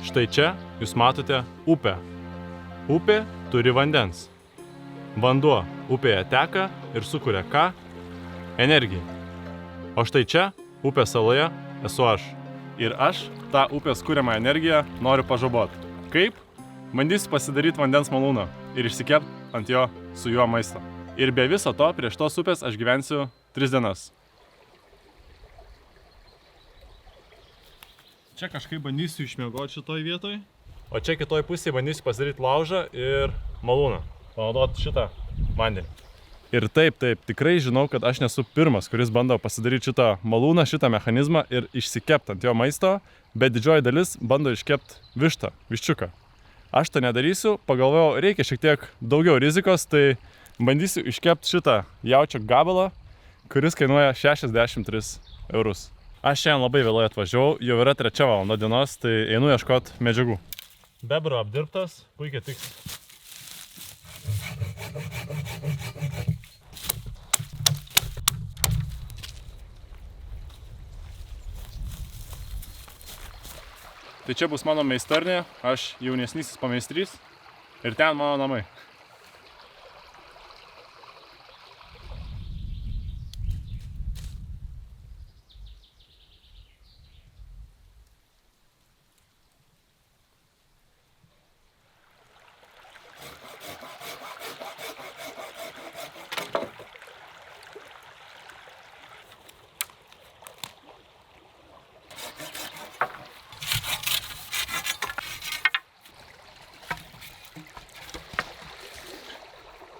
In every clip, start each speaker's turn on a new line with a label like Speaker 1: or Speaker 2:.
Speaker 1: Štai čia jūs matote upę. Upė turi vandens. Vanduo upėje teka ir sukuria ką? Energiją. O štai čia, upės saloje, esu aš. Ir aš tą upės kuriamą energiją noriu pažabot. Kaip? Bandysiu pasidaryti vandens malūną ir išsikepti ant jo su juo maistą. Ir be viso to prieš tos upės aš gyvensiu 3 dienas. Čia kažkaip bandysiu išmiegoti šitoj vietoj. O čia kitoj pusėje bandysiu pasidaryti laužą ir malūną. Panaudoti šitą vandenį. Ir taip, tikrai žinau, kad aš nesu pirmas, kuris bando pasidaryti šitą malūną, šitą mechanizmą ir išsikepti ant jo maisto, bet didžioji dalis bando iškepti vištą, viščiuką. Aš tą nedarysiu, pagalvojau, reikia šiek tiek daugiau rizikos, tai bandysiu iškepti šitą jaučio gabalą, kuris kainuoja 63 eurus. Aš šiandien labai vėlai atvažiavau, jau yra 3 valanda dienos, tai einu ieškoti medžiagų. Bebro apdirbtas, puikiai tiks. Tai čia bus mano meistarnė, aš jaunesnysis pameistrys ir ten mano namai.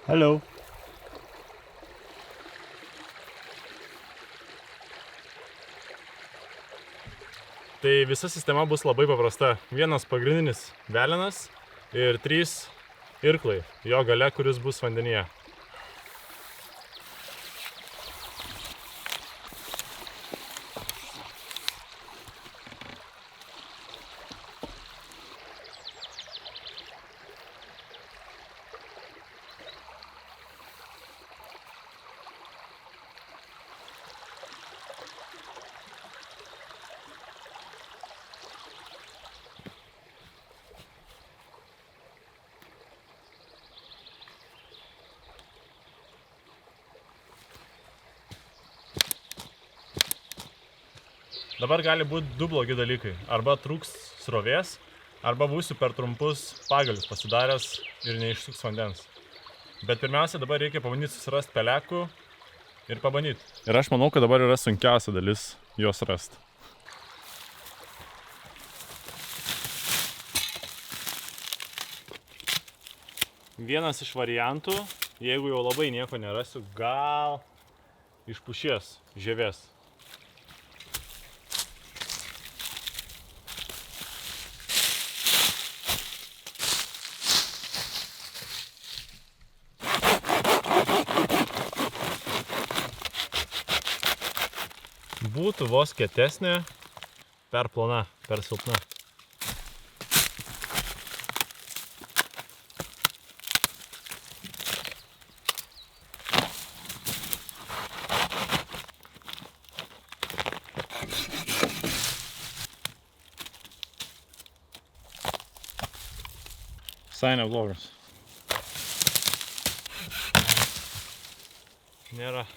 Speaker 1: Hello. Tai visa sistema bus labai paprasta. Vienas pagrindinis velenas ir 3 irklai, jo gale, kuris bus vandenyje. Dabar gali būti 2 blogi dalykai. Arba trūks srovės, arba būsiu per trumpus pagalius pasidaręs ir neišsuks vandens. Bet pirmiausia, dabar reikia pabandyti susirasti pelekų ir pabandyti. Ir aš manau, kad dabar yra sunkiausia dalis juos rasti. Vienas iš variantų, jeigu jau labai nieko nerasiu, gal iš pušies žievės. Būtų vos kietesnė, per plona, per silpna. Visai neblogas. Nėra.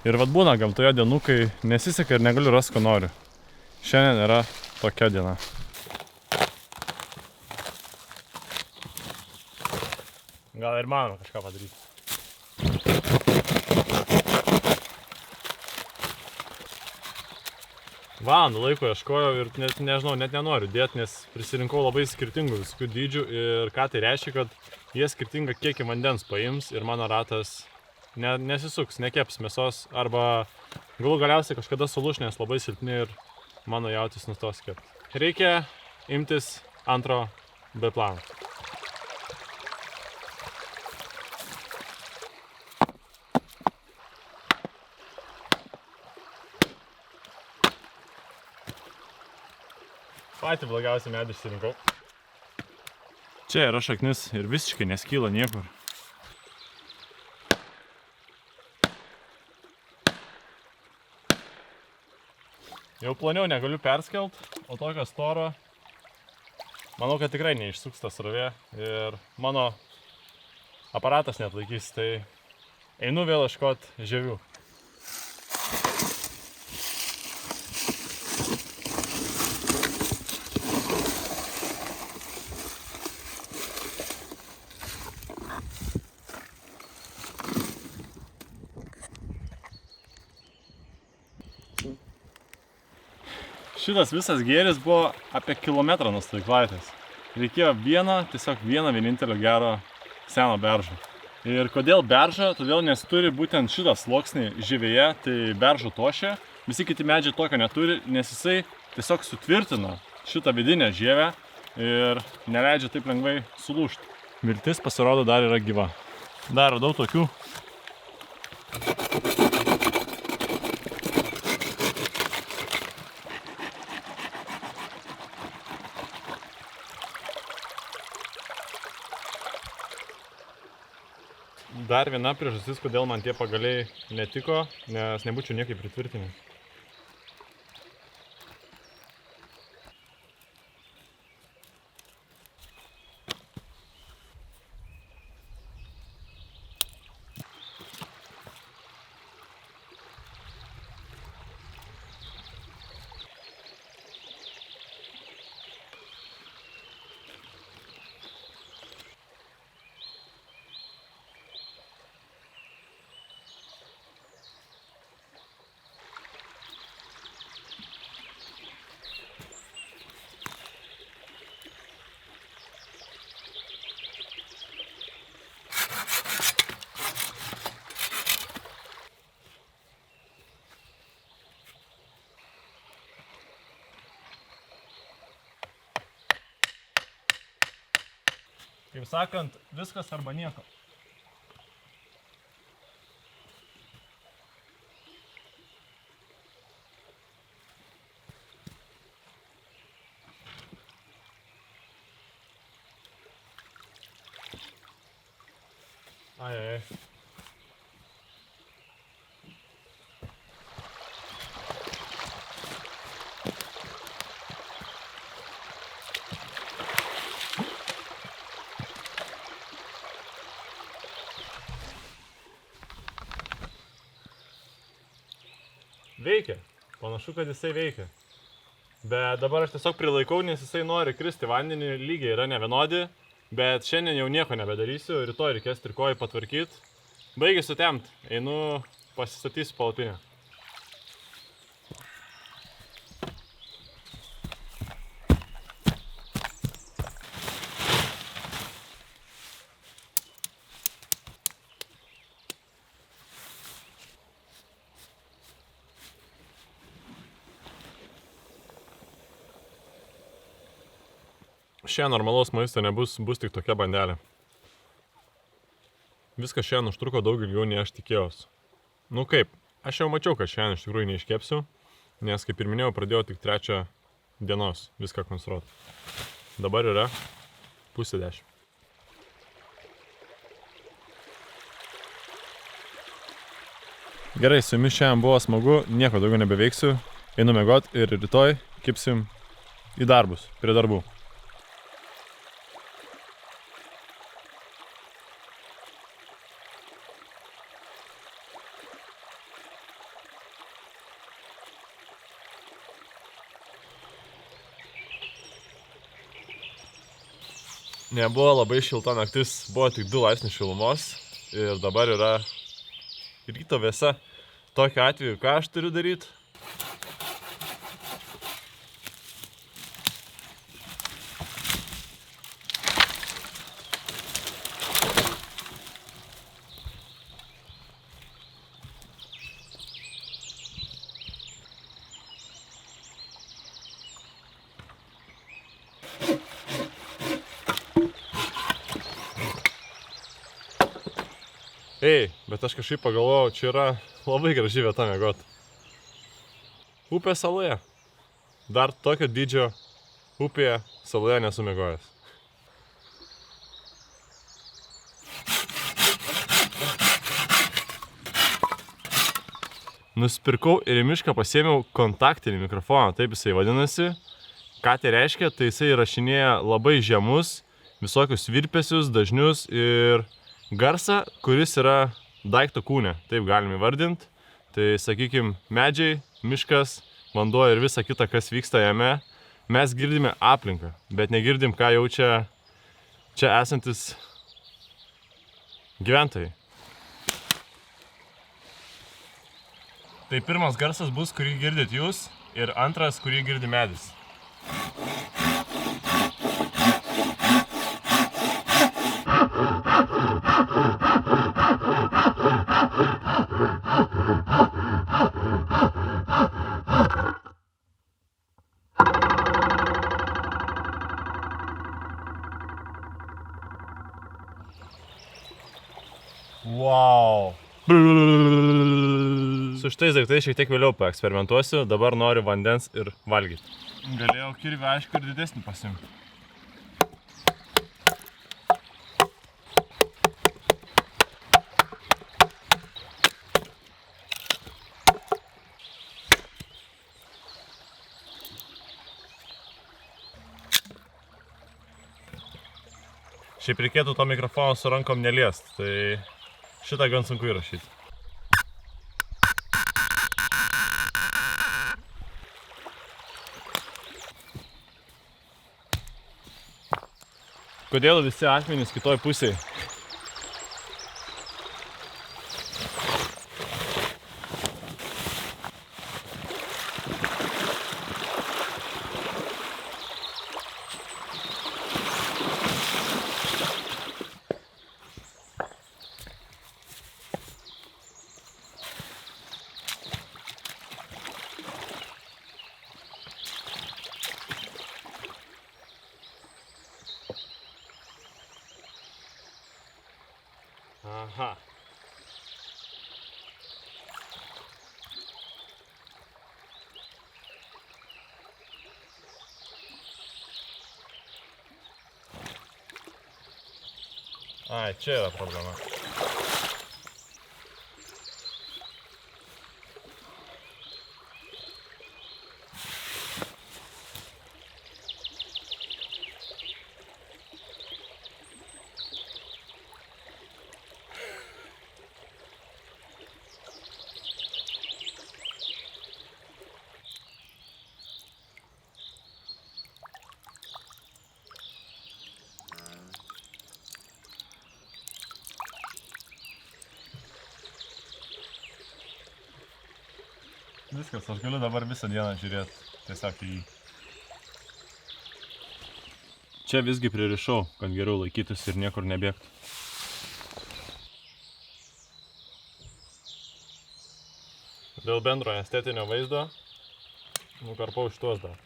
Speaker 1: Ir vat būna gamtoje dienų, kai nesiseka ir negaliu rasti, ko noriu. Šiandien yra tokia diena. Gal ir manoma kažką padaryti. Valandą laiko ieškojau ir net nežinau, net nenoriu dėti, nes prisirinkau labai skirtingų visokių dydžių ir ką tai reiškia, kad jie skirtingą kiekį vandens paims ir mano ratas nesisuks, nekeps mėsos arba galų galiausiai kažkada sulūš, nes labai silpni ir mano jautis nustos kepti. Reikia imtis antro B plano. Patį blogiausią medį išsirinkau. Čia yra šaknis ir visiškai neskyla niekur. Jau planiau negaliu perskelt, o tokio storo Manau, kad tikrai neišsuks ta srovė ir mano aparatas net laikys, tai einu vėl ieškot žievių. Šitas visas gėris buvo apie kilometrą nuo stovyklavietės. Reikėjo tiesiog vienintelio gero seno beržo. Ir kodėl beržą? Todėl nes turi būtent šitą sluoksnį žievėje, tai beržo tošė. Visi kiti medžiai tokio neturi, nes jisai tiesiog sutvirtina šitą vidinę žievę ir neleidžia taip lengvai sulūžti. Viltis pasirodo dar yra gyva. Dar radau tokių. Dar viena priežastis, kodėl man tie pagaliai netiko, nes nebūčiau niekaip pritvirtinęs. Kaip sakant, viskas arba nieko. Ai. Veikia. Panašu, kad jisai veikia. Bet dabar aš tiesiog prilaikau, nes jisai nori kristi vandenį, lygiai yra nevienodi. Bet šiandien jau nieko nebedarysiu, rytoj reikės trikojį patvarkyti. Baigėsiu temt, einu pasistatysiu palapinę. Šiandien normalaus maisto nebus, bus tik tokia bandelė. Viskas šiandien užtruko daug ilgiau, nei aš tikėjausi. Nu kaip, aš jau mačiau, kad šiandien iš tikrųjų neiškepsiu, nes kaip ir minėjau, pradėjau tik 3 dienos viską konstruoti. Dabar yra 9:30. Gerai, su jumis šiandien buvo smagu, nieko daugiau nebeveiksiu, einu miegot ir rytoj kibsim į darbus, prie darbų. Nebuvo labai šilta naktis, buvo tik 2 laipsniai šilumos ir dabar yra ryto vėsa. Tokiu atveju, ką aš turiu daryti? Ei, bet aš kažkaip pagalvojau, čia yra labai graži vieta miegot. Upė saloje. Dar tokio dydžio upėje saloje nesu miegojęs. Nusipirkau ir į mišką pasiėmiau kontaktinį mikrofoną, taip jisai vadinasi. Ką tai reiškia? Tai jisai įrašinėja labai žemus, visokius virpesius, dažnius ir garsą, kuris yra daikto kūne, taip galim įvardinti. Tai sakykime, medžiai, miškas, vanduo ir visa kita, kas vyksta jame, mes girdime aplinką, bet negirdim, ką jaučia čia esantis gyventojai. Tai pirmas garsas bus, kurį girdit jūs, ir antras, kurį girdi medis. Wow. Su šitais daiktais šiek tiek vėliau paeksperimentuosiu, dabar noriu vandens ir valgyti. Galėjau kirvį aišku ir didesnį pasimti. Šiaip reikėtų to mikrofono su rankom neliest, tai šitą gan sunku įrašyti. Kodėl visi akmenys kitoj pusėje? Aha. Ai, čia yra problema. Viskas, aš galiu dabar visą dieną žiūrėti tiesiog į jį. Čia visgi pririšau, kad geriau laikytųsi ir niekur nebėgtų. Dėl bendro estetinio vaizdo nukarpau šituos dar.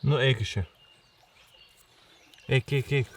Speaker 1: Nu eik iš čia. Eik, eik, eik.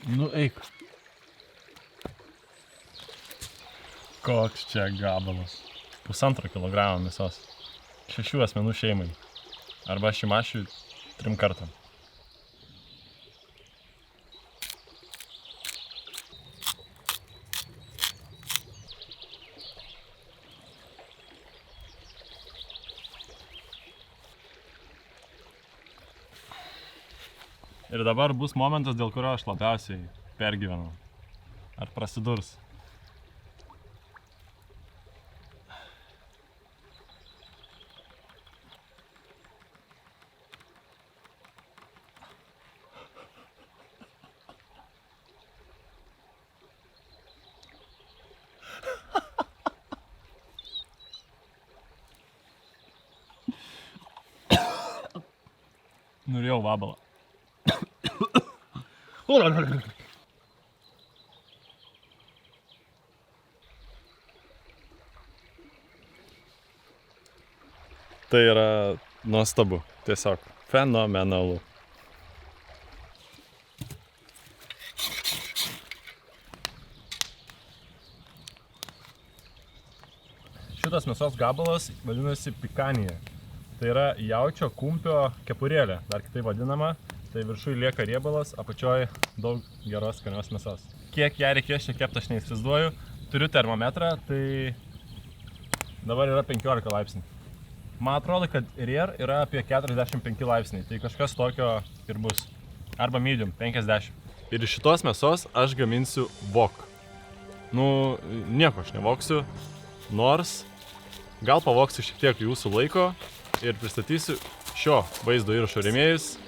Speaker 1: Nu eik. Koks čia gabalas. 1,5 kilogramo mėsos. 6 asmenų šeimai. Arba šimašiui 3 kartam. Ir dabar bus momentas, dėl kurio aš labiausiai pergyvenau. Ar prasidurs? Norėjau vabalą. Tai yra nuostabu, tiesiog fenomenalu. Šitas mėsos gabalas vadinasi pikanija. Tai yra jaučio kumpio kepurėlė, dar kitaip vadinama. Tai viršui lieka riebalas, apačioj daug geros skanios mėsos. Kiek ją reikės čia kepti, aš neįsivaizduoju. Turiu termometrą, tai dabar yra 15 laipsnių. Man atrodo, kad rare yra apie 45 laipsniai, tai kažkas tokio ir bus. Arba medium, 50. Ir iš šitos mėsos aš gaminsiu wok. Nu, nieko aš nevoksiu, nors gal pavoksiu šiek tiek jūsų laiko ir pristatysiu šio vaizdo įrašo rėmėjus.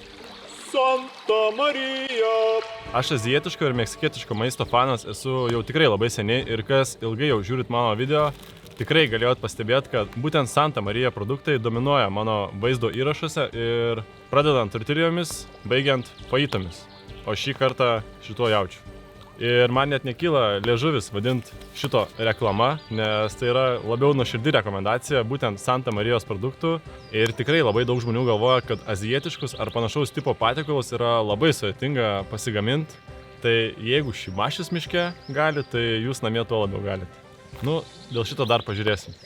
Speaker 1: Santa Marija! Aš azijietiško ir meksikietiško maisto fanas esu jau tikrai labai seniai ir kas ilgai jau žiūrit mano video, tikrai galėjot pastebėti, kad būtent Santa Marija produktai dominuoja mano vaizdo įrašuose ir pradedant tortilijomis, baigiant fajitomis, o šį kartą šituo jaučiu. Ir man net nekyla liežuvis vadinti šito reklama, nes tai yra labiau nuoširdi rekomendacija būtent Santa Marijos produktų. Ir tikrai labai daug žmonių galvoja, kad azijietiškus ar panašaus tipo patiekalus yra labai sudėtinga pasigaminti. Tai jeigu šimašis miške gali, tai jūs namie tuo labiau galite. Nu, dėl šito dar pažiūrėsim.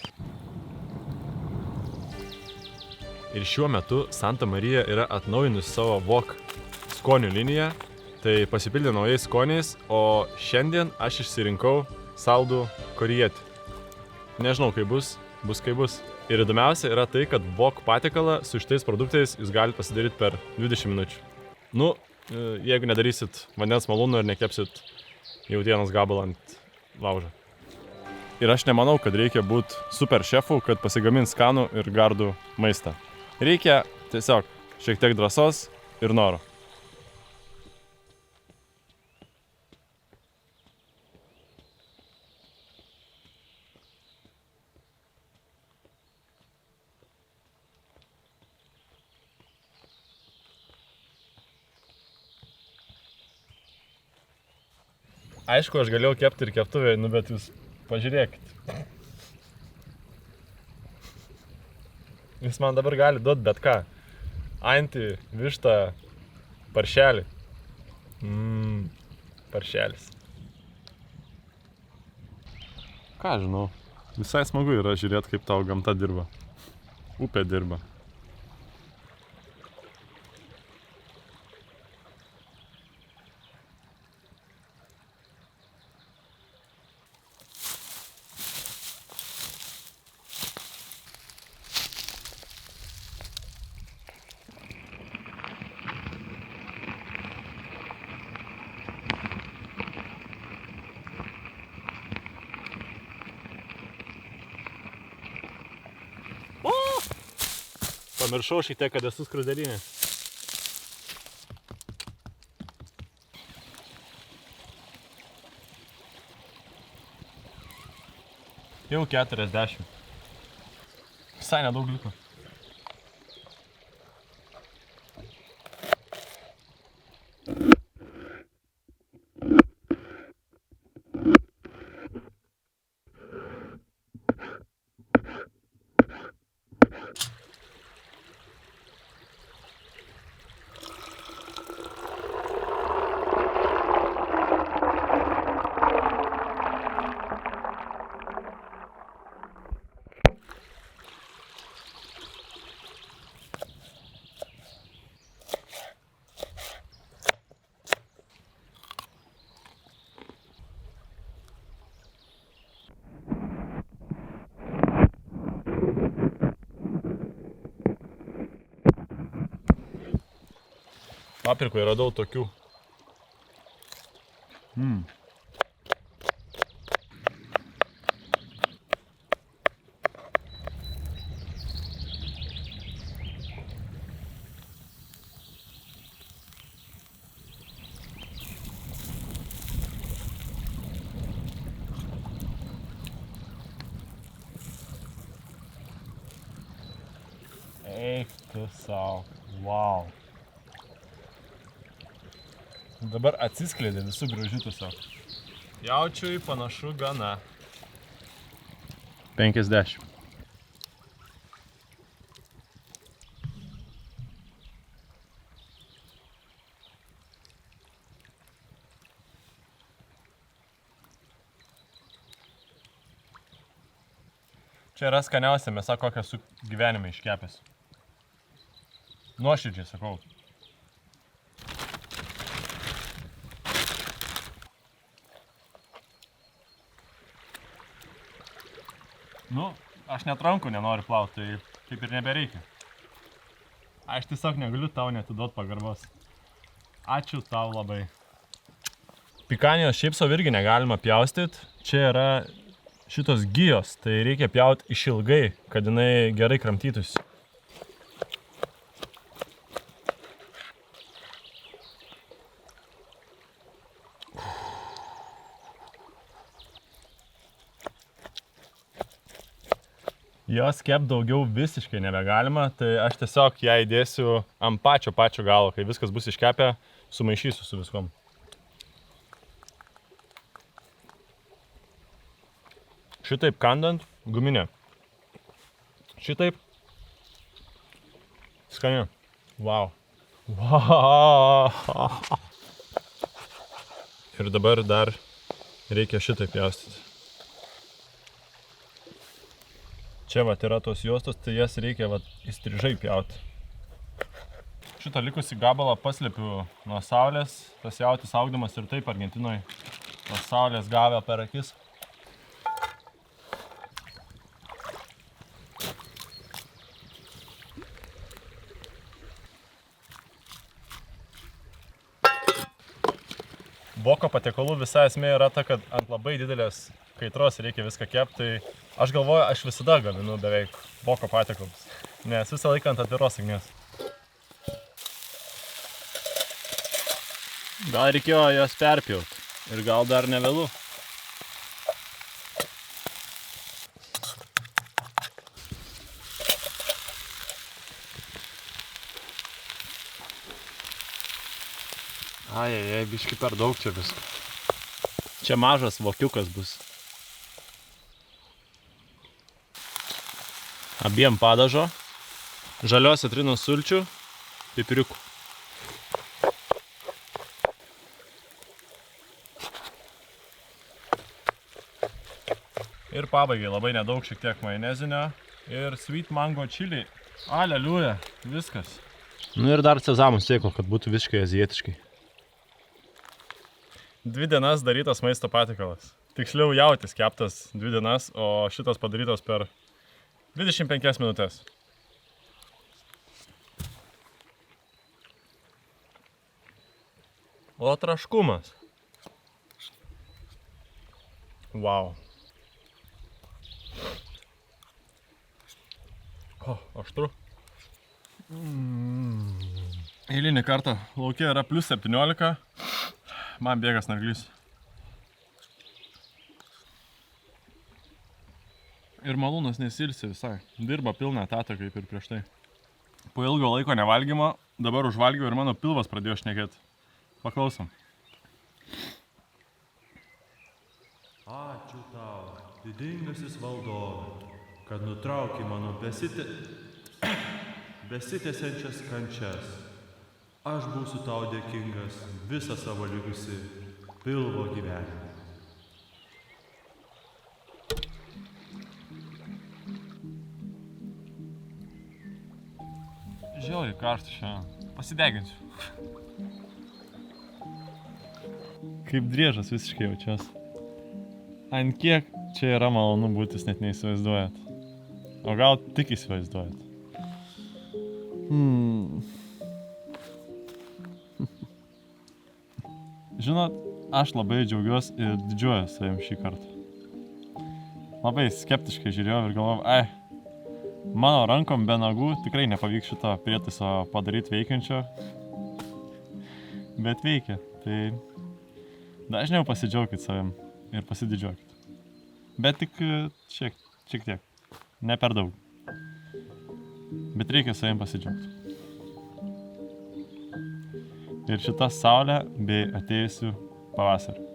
Speaker 1: Ir šiuo metu Santa Marija yra atnaujinusi savo wok skonių liniją. Tai pasipildė naujais skoniais, o šiandien aš išsirinkau saldų korijetį. Nežinau kaip bus, bus kaip bus. Ir įdomiausia yra tai, kad wok patiekalą su šitais produktais jūs galite pasidaryti per 20 minučių. Nu, jeigu nedarysit vandens malūno ir nekepsit jautienos gabalą ant laužo. Ir aš nemanau, kad reikia būti super šefu, kad pasigamint skanų ir gardų maistą. Reikia tiesiog šiek tiek drąsos ir noro. Aišku, aš galėjau kepti ir keptuvėje, nu bet jūs pažiūrėkit. Jūs man dabar gali duoti bet ką. Antį, vištą, paršelį. Paršelis. Ką žinau, visai smagu yra žiūrėti, kaip tau gamta dirba. Upė dirba. Pamiršau šiek tiek, kad esu skruzdėlynė. Jau 40. Visai nedaug liko. Paprikoje radau tokių. Eik tu sau. Wow. Dabar atsiskleidė visų gražių tiesiog. Jaučiui panašu gana. 50. Čia yra skaniausia mėsa, kokią esu gyvenime iškepęs. Nuoširdžiai sakau. Nu, aš net rankų nenoriu plauti, tai kaip ir nebereikia. Aš tiesiog negaliu tau neatiduot pagarbos. Ačiū tau labai. Pikanijos šiaip savo irgi negalima pjaustyt. Čia yra šitos gijos, tai reikia pjauti išilgai, kad jinai gerai kramtytųsi. Jos kept daugiau visiškai nebegalima, tai aš tiesiog ją įdėsiu ant pačio galo, kai viskas bus iškepę, sumaišysiu su viskom. Šitaip kandant, guminė. Šitaip. Skani. Wow. Wow. Ir dabar dar reikia šitaip pjaustyti. Čia vat yra tos juostos, tai jas reikia vat įstrižai pjauti. Šitą likusį gabalą paslėpiu nuo saulės. Tas jautis augdamas ir taip Argentinoje. Tos saulės gavę per akis. Boko patiekalų visa esmė yra ta, kad ant labai didelės kaitros reikia viską kepti, tai aš galvoju, aš visada gaminu beveik boko patiekalus, nes visą laiką ant atviros ugnies. Gal reikėjo jos perpjauti ir gal dar nevėlu. Ai, biški per daug čia visko. Čia mažas vokiukas bus. Abiem padažo, žalios citrinos sulčių, pipiriukų. Ir pabaigai labai nedaug šiek tiek majonezinio ir sweet mango chili. Aleliuja, viskas. Nu ir dar sezamų sėklų, kad būtų visiškai azijietiškai. 2 dienas darytas maisto patiekalas. Tiksliau jautis keptas 2 dienas, o šitas padarytas per 25 minutės. O traškumas. Wow. O, aštru. Eilinį kartą lauke yra plius 17. Man bėgas narglys. Ir malūnas nesilsi visai. Dirba pilną etatą kaip ir prieš tai. Po ilgo laiko nevalgymo, dabar užvalgiau ir mano pilvas pradėjo šnekėti. Paklausom.
Speaker 2: Ačiū tau, didingasis valdove, kad nutrauki mano besitęsiančias kančias. Aš būsiu tau dėkingas visą savo likusį pilvo gyvenimą.
Speaker 1: Žiauriai karšta šiandien. Pasideginsiu. Kaip driežas visiškai jaučiuosi. Ant kiek čia yra malonu būti, jūs net neįsivaizduojat. O gal tik įsivaizduojat. Žinot, aš labai džiaugiuosi ir didžiuoju savim šį kartą. Labai skeptiškai žiūrėjau ir galvojau, mano rankom be nagų tikrai nepavyks šito prietaiso padaryti veikiančio. Bet veikia, tai dažniau pasidžiaukit savim ir pasididžiuokit. Bet tik šiek tiek, ne per daug. Bet reikia savim pasidžiaugti. Ir šita saulė bei atėjusių pavasarį.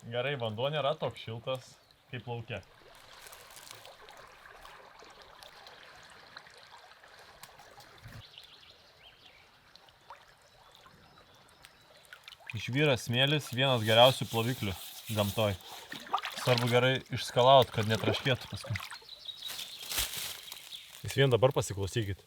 Speaker 1: Gerai, vanduo nėra toks šiltas kaip lauke. Išvyras smėlis vienas geriausių ploviklių gamtoj. Svarbu gerai išskalaut, kad netraškėtų paskui. Jūs vien dabar pasiklausykit.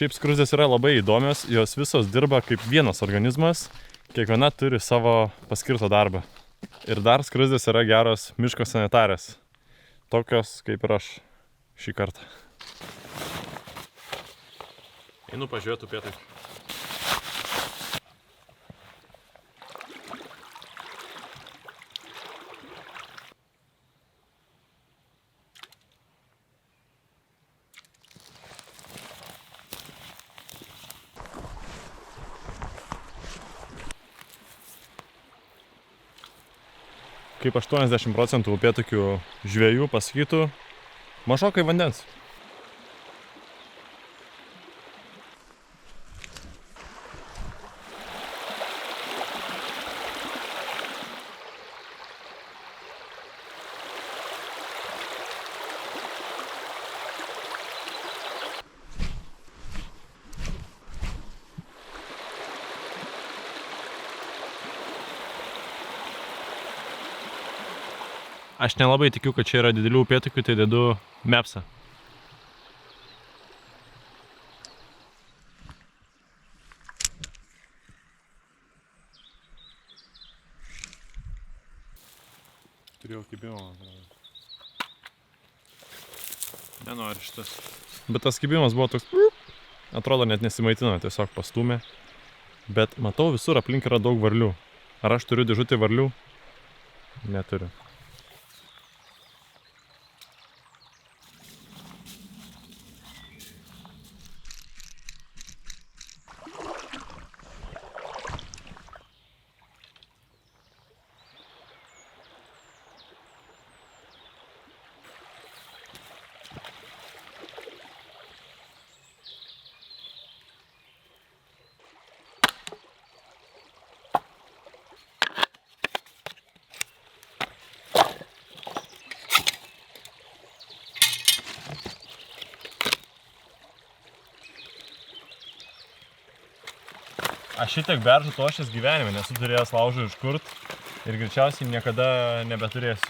Speaker 1: Šiaip skruzdės yra labai įdomios, jos visos dirba kaip vienas organizmas, kiekviena turi savo paskirtą darbą. Ir dar skruzdės yra geros miško sanitarės, tokios kaip ir aš šį kartą. Einu pažiūrėti upėtakių. Kaip 80% upėtakių žvejų pasakytų, mažokai vandens. Aš nelabai tikiu, kad čia yra didelių upėtakių, tai dedu mepsą. Turėjau kibimą. Nenori šitas. Bet tas kibimas buvo toks... Atrodo, net nesimaitino, tiesiog pastūmė. Bet matau, visur aplink yra daug varlių. Ar aš turiu dėžutį varlių? Neturiu. Aš šitiek beržų tošės gyvenime nesu turėjęs laužų iškurt ir greičiausiai niekada nebeturėsiu.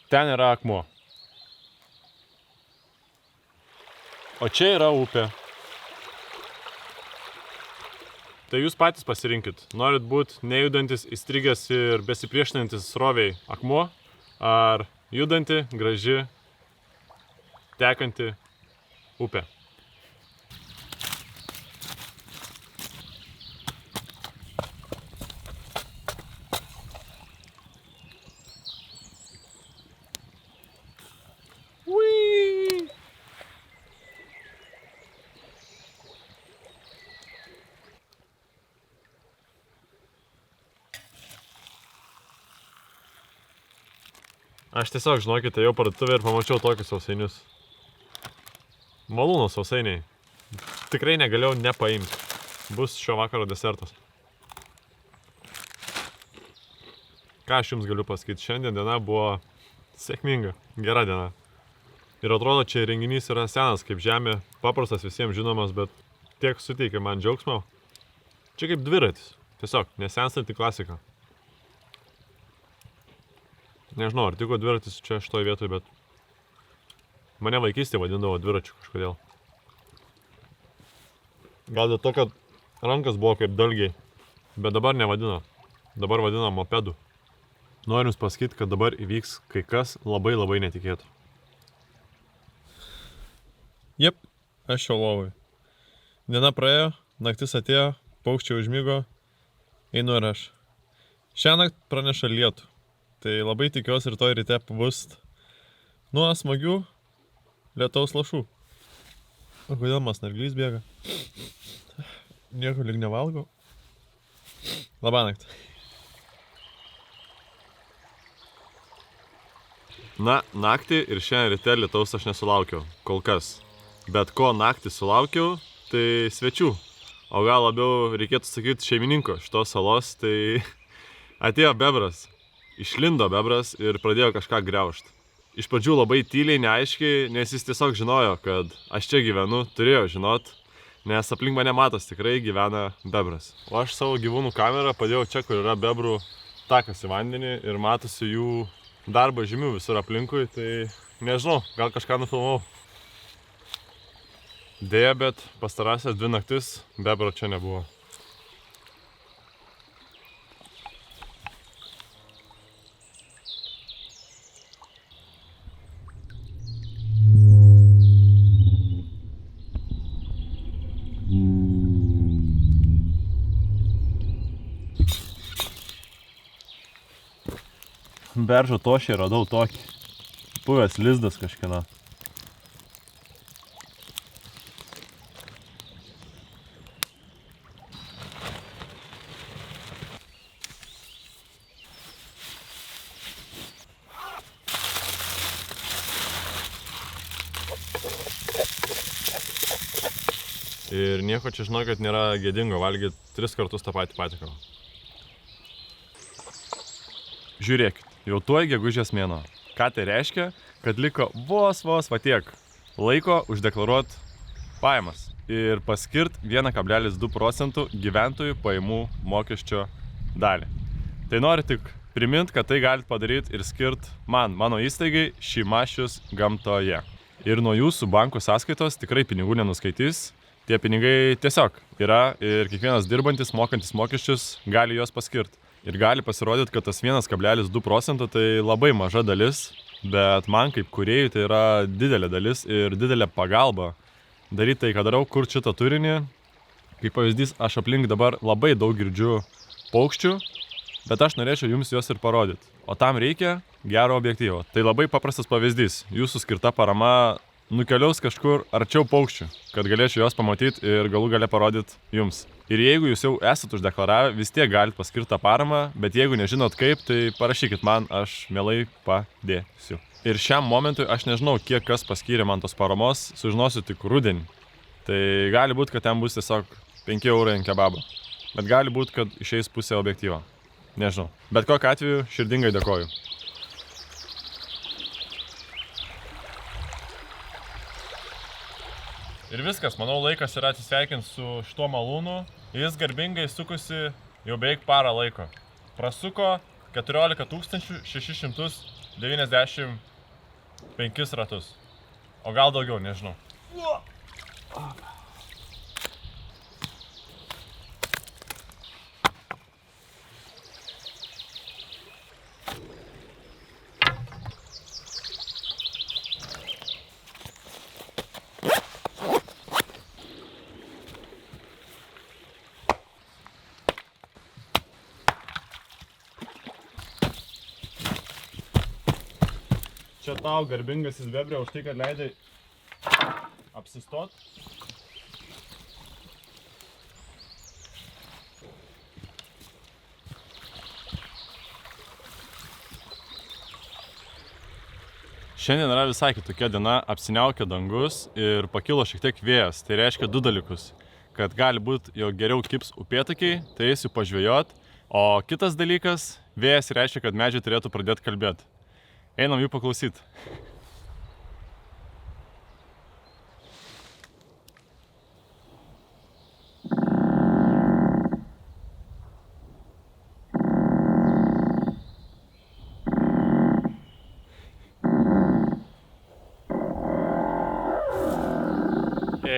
Speaker 1: Ten yra akmuo. O čia yra upė. Tai jūs patys pasirinkit. Norit būt nejudantis, įstrigęs ir besipriešinantis sroviai akmuo? Ar judanti, graži, tekanti upė. Aš tiesiog, žinokite, jau parduotuvę ir pamačiau tokius sausainius. Malūno sausainiai. Tikrai negalėjau nepaimti. Bus šio vakaro desertas. Ką aš jums galiu pasakyti, šiandien diena buvo sėkminga, gera diena. Ir atrodo, čia renginys yra senas kaip žemė, paprastas visiems žinomas, bet tiek suteikia man džiaugsmo. Čia kaip dviratis, tiesiog nesenstanti klasika. Nežinau, ar tiko dviratis čia šitoj vietoj, bet mane vaikystėje vadindavo dviračiu kažkodėl. Gal dėl to, kad rankas buvo kaip dalgiai, bet dabar nevadina. Dabar vadina mopedu. Noriu jums pasakyti, kad dabar įvyks kai kas labai netikėto. Jep, aš jau lovoj. Diena praėjo, naktis atėjo, paukščiai užmigo, einu ir aš. Šiąnakt praneša lietų, tai labai tikiuosi rytoj ryte bus nuo smagių lietaus lašų. O kodėl man snarglys bėga? Nieko lyg nevalgau. Labanakt. Na, naktį ir šiandien ryte lietaus aš nesulaukiau, kol kas. Bet ko naktį sulaukiau, tai svečių. O gal labiau reikėtų sakyti šeimininko šitos salos, tai atėjo bebras. Išlindo bebras ir pradėjo kažką griaužt. Iš pradžių labai tyliai, neaiškiai, nes jis tiesiog žinojo, kad aš čia gyvenu, turėjo žinot, nes aplink mane matos tikrai gyvena bebras. O aš savo gyvūnų kamerą padėjau čia, kur yra bebrų takas į vandenį ir matosi jų darbo žymių visur aplinkui, tai nežinau, gal kažką nufilmavau. Deja, bet pastarąsias 2 naktis bebro čia nebuvo. Beržo tošį radau tokį. Buvęs lizdas kažkieno. Ir nieko čia žinau, kad nėra gėdingo valgyti 3 kartus tą patį patiekalą. Žiūrėkit, jau tuoj gegužės mėnuo. Ką tai reiškia? Kad liko vos va tiek laiko uždeklaruoti pajamas ir paskirt 1,2% gyventojų pajamų mokesčio dalį. Tai noriu tik priminti, kad tai galite padaryti ir skirt mano įstaigai Šimašius gamtoje. Ir nuo jūsų bankų sąskaitos tikrai pinigų nenuskaitys. Tie pinigai tiesiog yra ir kiekvienas dirbantis, mokantis mokesčius gali juos paskirti. Ir gali pasirodyti, kad tas 1,2% tai labai maža dalis, bet man kaip kūrėjui tai yra didelė dalis ir didelė pagalba daryti tai, ką darau, kurti šitą turinį. Kaip pavyzdys, aš aplink dabar labai daug girdžiu paukščių, bet aš norėčiau jums juos ir parodyti. O tam reikia gero objektyvo. Tai labai paprastas pavyzdys. Jūsų skirta parama nukeliaus kažkur arčiau paukščių, kad galėčiau juos pamatyti ir galų gale parodyti jums. Ir jeigu jūs jau esat uždeklaravę, vis tiek galite paskirti tą paramą, bet jeigu nežinot kaip, tai parašykit man, aš mielai padėsiu. Ir šiam momentui aš nežinau, kiek kas paskyrė man tos paramos, sužinosiu tik rudenį. Tai gali būti, kad ten bus tiesiog 5 eurai ant kebabo, bet gali būti, kad išeis pusė objektyvo. Nežinau. Bet kokiu atveju širdingai dėkoju. Ir viskas, manau, laikas yra atsisveikinti su šituo malūnu. Jis garbingai sukusi jau beveik parą laiko. Prasuko 14 695 ratus. O gal daugiau, nežinau. Čia tau garbingasis bebrė už tai, kad leidai apsistot. Šiandien yra visai kitokia diena, apsiniaukė dangus ir pakilo šiek tiek vėjas. Tai reiškia du dalykus. Kad gali būti, jog geriau kips upėtakiai, tai eisiu pažvejot. O kitas dalykas, vėjas reiškia, kad medžiai turėtų pradėti kalbėti. Einam jų paklausyti.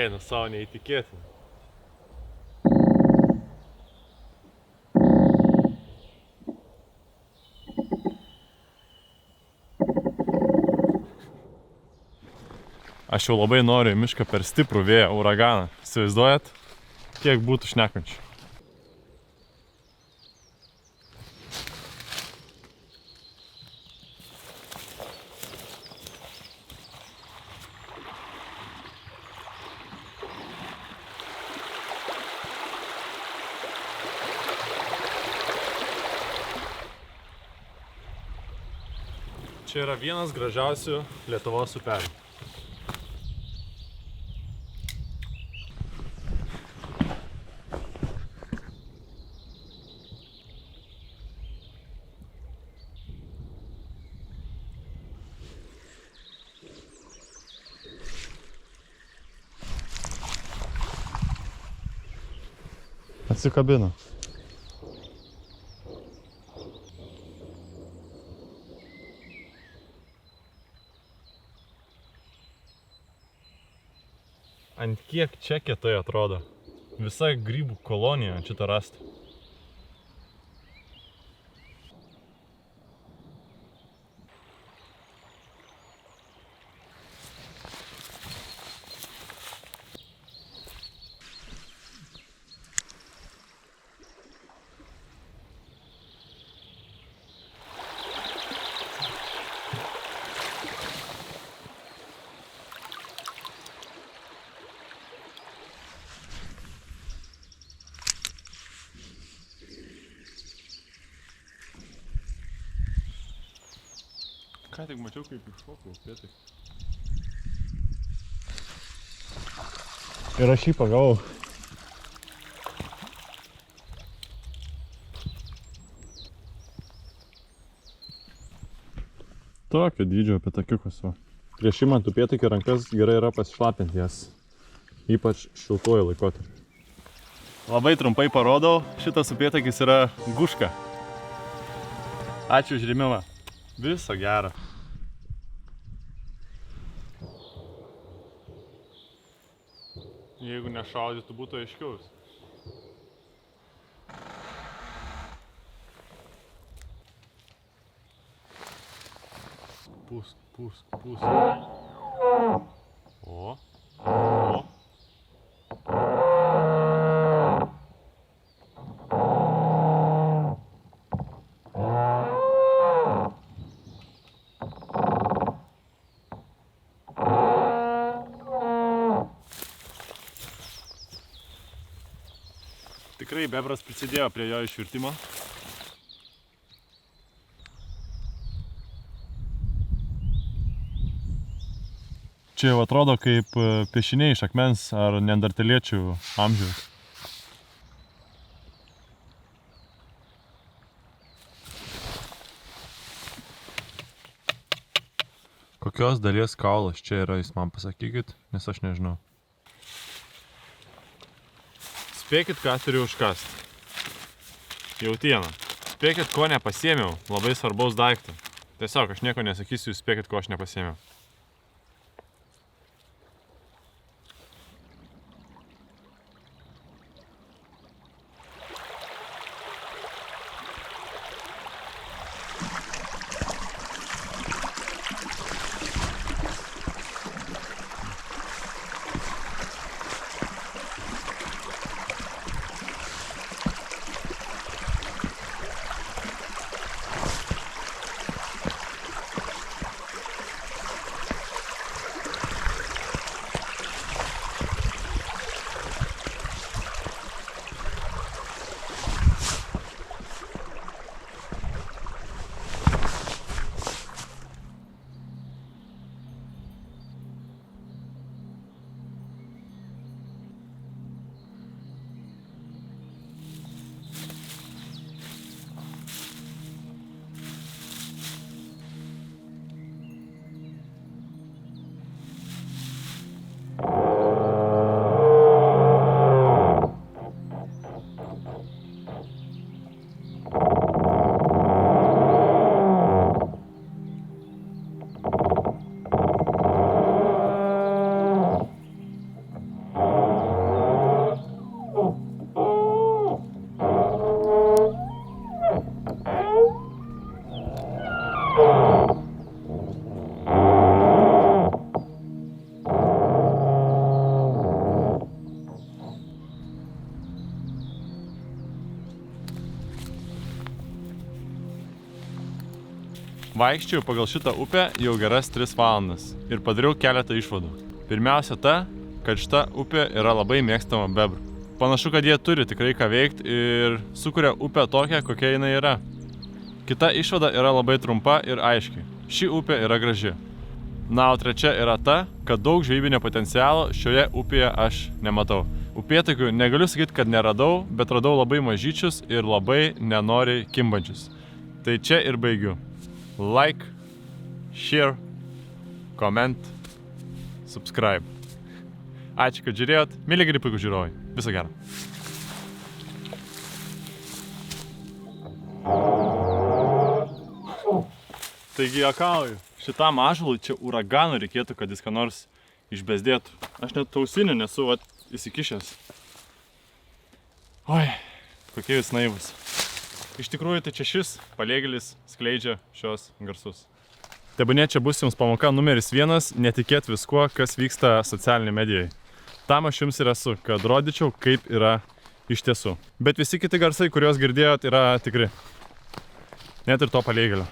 Speaker 1: Eina savo neįtikėtina. Aš jau labai noriu į mišką per stiprų vėją, uraganą. Įsivaizduojat, kiek būtų šnekančių. Čia yra vienas gražiausių Lietuvos upelių. Atsikabino. Ant kiek čia kietai atrodo. Visa grybų kolonija ant šito rasta. Ką tik mačiau, kaip iššokau upėtai. Ir aš jį pagavau. Tokio dydžio upėtakiukas va. Prieš imant upėtakį rankas gerai yra pasišlapinti jas. Ypač šiltuoju laikotarpiu. Labai trumpai parodau, šitas upėtakis yra guška. Ačiū už rėmimą. Viso gero. Jeigu nešaudytų, būtų aiškiaus. Pūsk, pūsk, pūsk. O. Tikrai bebras prisidėjo prie jo išvirtimo. Čia jau atrodo kaip piešiniai iš akmens ar neandertaliečių amžiaus. Kokios dalies kaulas čia yra, jūs man pasakykit, nes aš nežinau. Spėkit, ką turiu užkast. Jautiena. Spėkit, ko nepasiėmiau. Labai svarbaus daikto. Tiesiog, aš nieko nesakysiu, jūs spėkit, ko aš nepasiėmiau. Vaikščiau pagal šitą upę jau geras 3 valandas ir padariau keletą išvadų. Pirmiausia ta, kad šita upė yra labai mėgstama bebrų. Panašu, kad jie turi tikrai ką veikti ir sukuria upę tokią, kokia jinai yra. Kita išvada yra labai trumpa ir aiški. Ši upė yra graži. Na, o trečia yra ta, kad daug žvejybinio potencialo šioje upėje aš nematau. Upėtakių negaliu sakyti, kad neradau, bet radau labai mažyčius ir labai nenoriai kimbančius. Tai čia ir baigiu. Like, share, comment, subscribe. Ačiū, kad žiūrėjot. Mėly geri puikūs žiūrovai. Viso gero. Taigi, juokauju. Šitam ąžuolui čia uraganų reikėtų, kad jis ką nors išbezdėtų. Aš net ausinių nesu įsikišęs. Oi, kokie jūs naivus. Iš tikrųjų, tai čia šis palėgėlis skleidžia šios garsus. Tebūnė čia bus jums pamoka numeris 1 - netikėt viskuo, kas vyksta socialinėje medijoje. Tam aš jums ir esu, kad rodyčiau, kaip yra iš tiesų. Bet visi kiti garsai, kuriuos girdėjot, yra tikri. Net ir to palėgėlio.